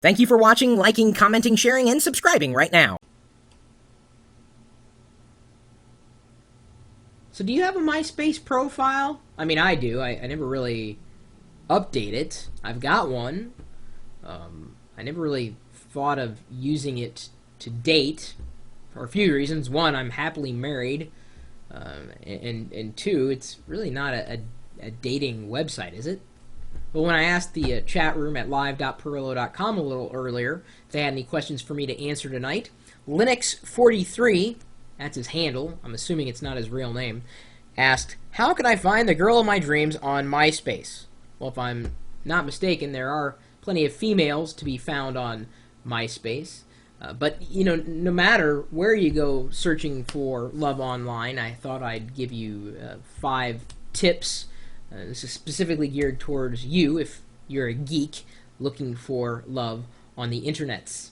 Thank you for watching, liking, commenting, sharing, and subscribing right now. So do you have a MySpace profile? I mean, I do. I never really update it. I've got one. I never really thought of using it to date for a few reasons. One, I'm happily married. And two, it's really not a dating website, is it? But when I asked the chat room at live.pirillo.com a little earlier if they had any questions for me to answer tonight, Linux43, that's his handle, I'm assuming it's not his real name, asked, how can I find the girl of my dreams on MySpace? Well, if I'm not mistaken, there are plenty of females to be found on MySpace. But, you know, no matter where you go searching for love online, I thought I'd give you 5 tips. This is specifically geared towards you if you're a geek looking for love on the internets.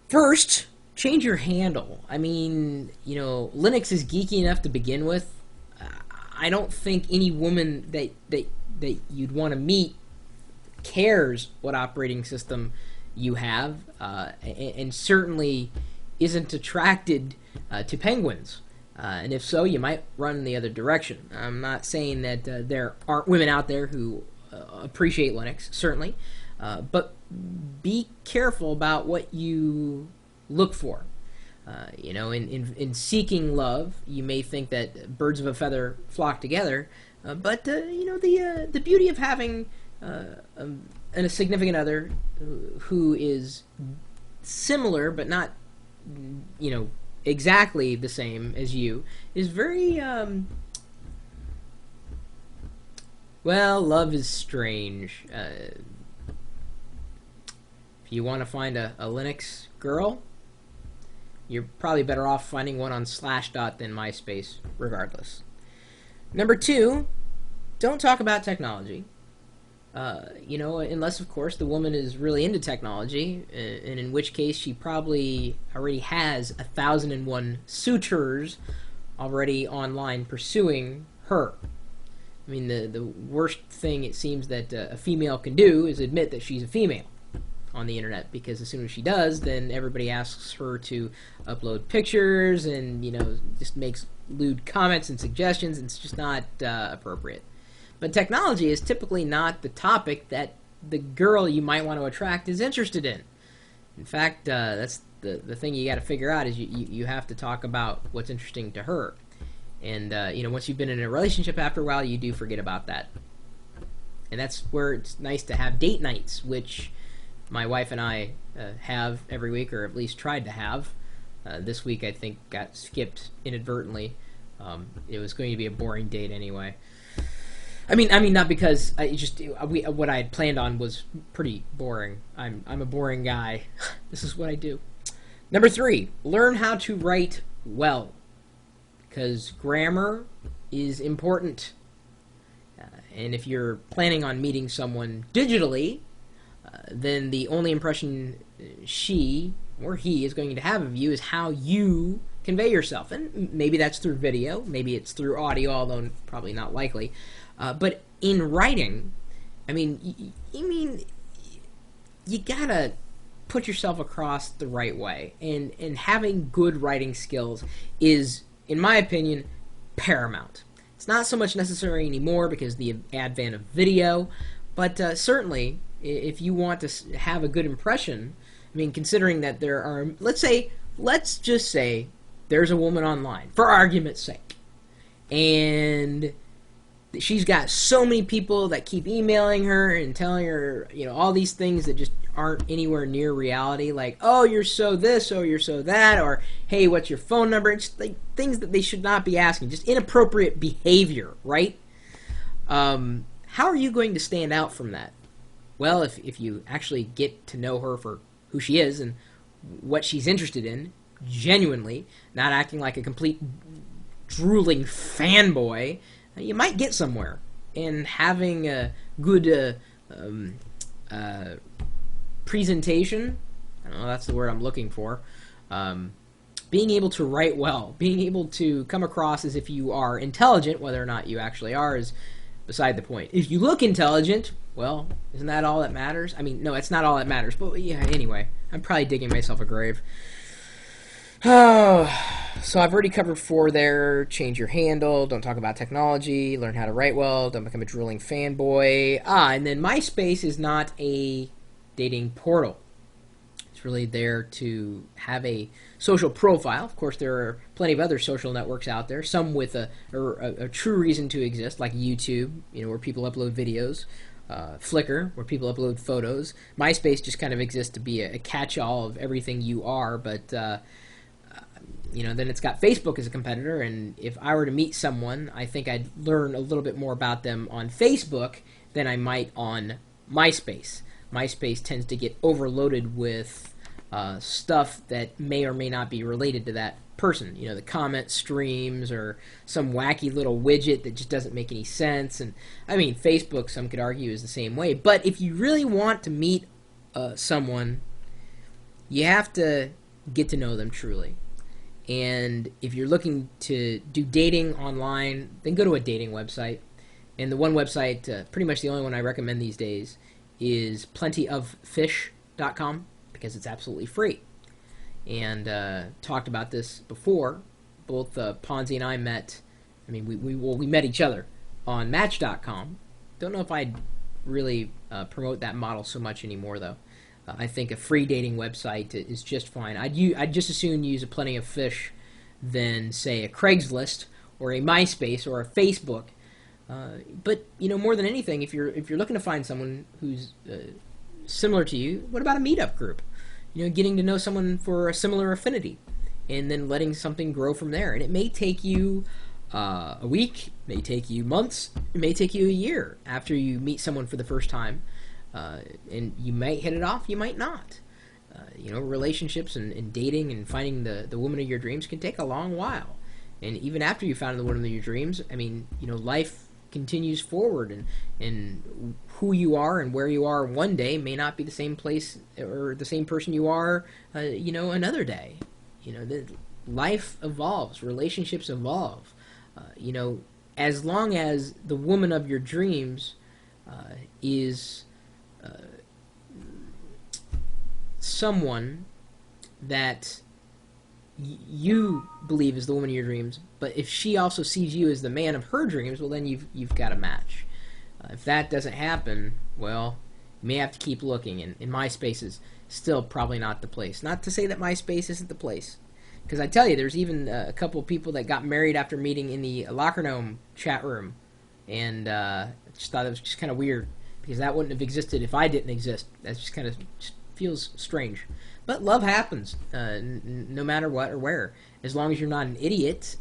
First, change your handle. I mean, you know, Linux is geeky enough to begin with. I don't think any woman that you'd want to meet cares what operating system you have, and certainly isn't attracted to penguins. And if so, you might run in the other direction. I'm not saying that there aren't women out there who appreciate Linux, certainly, but be careful about what you look for. You know, in seeking love, you may think that birds of a feather flock together, but you know, the beauty of having a significant other who is similar but not, you know, exactly the same as you is very well, love is strange. If you want to find a Linux girl, you're probably better off finding one on Slashdot than MySpace regardless. Number 2, don't talk about technology. You know, unless, of course, the woman is really into technology, and in which case she probably already has 1,001 suitors already online pursuing her. I mean, the worst thing it seems that a female can do is admit that she's a female on the internet, because as soon as she does, then everybody asks her to upload pictures and, you know, just makes lewd comments and suggestions, and it's just not appropriate. But technology is typically not the topic that the girl you might want to attract is interested in. In fact, that's the thing you got to figure out is you have to talk about what's interesting to her. And, you know, once you've been in a relationship after a while, you do forget about that. And that's where it's nice to have date nights, which my wife and I have every week, or at least tried to have. This week, I think, got skipped inadvertently. It was going to be a boring date anyway. I mean, not because what I had planned on was pretty boring. I'm a boring guy. This is what I do. Number 3, learn how to write well, because grammar is important. And if you're planning on meeting someone digitally, then the only impression she or he is going to have of you is how you convey yourself. And maybe that's through video, maybe it's through audio, although probably not likely. But in writing, I mean, you gotta put yourself across the right way, and having good writing skills is, in my opinion, paramount. It's not so much necessary anymore because of the advent of video, but certainly if you want to have a good impression, I mean, considering that there are, let's just say there's a woman online, for argument's sake, and she's got so many people that keep emailing her and telling her, you know, all these things that just aren't anywhere near reality, like, oh, you're so this, oh, you're so that, or, hey, what's your phone number? It's like things that they should not be asking, just inappropriate behavior, right? How are you going to stand out from that? Well, if you actually get to know her for who she is and what she's interested in, genuinely, not acting like a complete drooling fanboy, you might get somewhere. And having a good presentation, I don't know, that's the word I'm looking for, being able to write well, being able to come across as if you are intelligent, whether or not you actually are is beside the point. If you look intelligent, Well, isn't that all that matters? I mean, no, it's not all that matters. But yeah, anyway, I'm probably digging myself a grave. Oh, so I've already covered 4 there. Change your handle. Don't talk about technology. Learn how to write well. Don't become a drooling fanboy. And then MySpace is not a dating portal. It's really there to have a social profile. Of course, there are plenty of other social networks out there. Some with a true reason to exist, like YouTube, where people upload videos. Flickr, where people upload photos. MySpace just kind of exists to be a catch-all of everything you are, but then it's got Facebook as a competitor, and if I were to meet someone, I think I'd learn a little bit more about them on Facebook than I might on MySpace. MySpace tends to get overloaded with stuff that may or may not be related to that person. The comment streams or some wacky little widget that just doesn't make any sense. And I mean, Facebook, some could argue, is the same way. But if you really want to meet someone, you have to get to know them truly. And if you're looking to do dating online, then go to a dating website. And the one website, pretty much the only one I recommend these days, is plentyoffish.com, because it's absolutely free. And talked about this before. Both Ponzi and I met. I mean, we met each other on Match.com. Don't know if I'd really promote that model so much anymore, though. I think a free dating website is just fine. I'd just as soon use a Plenty of Fish than, say, a Craigslist or a MySpace or a Facebook. But more than anything, if you're looking to find someone who's similar to you, what about a meetup group? Getting to know someone for a similar affinity, and then letting something grow from there. And it may take you a week, it may take you months, it may take you a year after you meet someone for the first time. And you might hit it off, you might not. Relationships and dating and finding the woman of your dreams can take a long while. And even after you found the woman of your dreams, I mean, life continues forward, and who you are and where you are one day may not be the same place or the same person you are, another day. Life evolves, relationships evolve. As long as the woman of your dreams is someone that you believe is the woman of your dreams, but if she also sees you as the man of her dreams, well, then you've got a match. If that doesn't happen, well, you may have to keep looking, and MySpace is still probably not the place. Not to say that MySpace isn't the place, because I tell you, there's even a couple of people that got married after meeting in the Locker Gnome chat room, and I just thought it was just kind of weird, because that wouldn't have existed if I didn't exist. That just kind of feels strange. But love happens, no matter what or where. As long as you're not an idiot,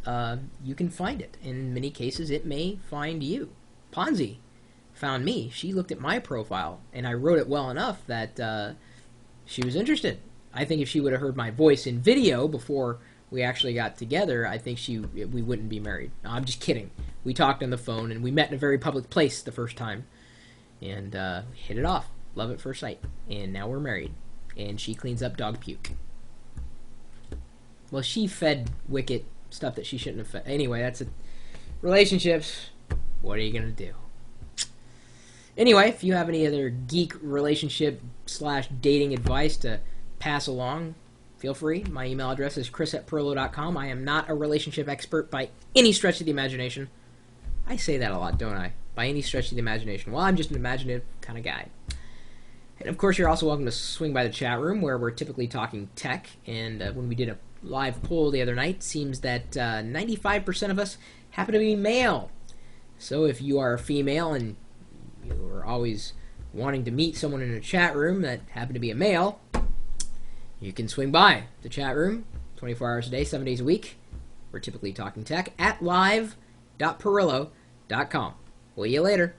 you can find it. In many cases, it may find you. Ponzi found me. She looked at my profile, and I wrote it well enough that she was interested. I think if she would have heard my voice in video before we actually got together, I think we wouldn't be married. No, I'm just kidding. We talked on the phone, and we met in a very public place the first time, and hit it off. Love at first sight. And now we're married. And she cleans up dog puke. Well, she fed Wicket stuff that she shouldn't have fed. Anyway, that's it. Relationships. What are you going to do? Anyway, if you have any other geek relationship / dating advice to pass along, feel free. My email address is chris@pirillo.com. I am not a relationship expert by any stretch of the imagination. I say that a lot, don't I? By any stretch of the imagination. Well, I'm just an imaginative kind of guy. And of course, you're also welcome to swing by the chat room, where we're typically talking tech. And when we did a live poll the other night, it seems that 95% of us happen to be male. So if you are a female and you are always wanting to meet someone in a chat room that happen to be a male, you can swing by the chat room 24 hours a day, 7 days a week. We're typically talking tech at live.pirillo.com. Will you later.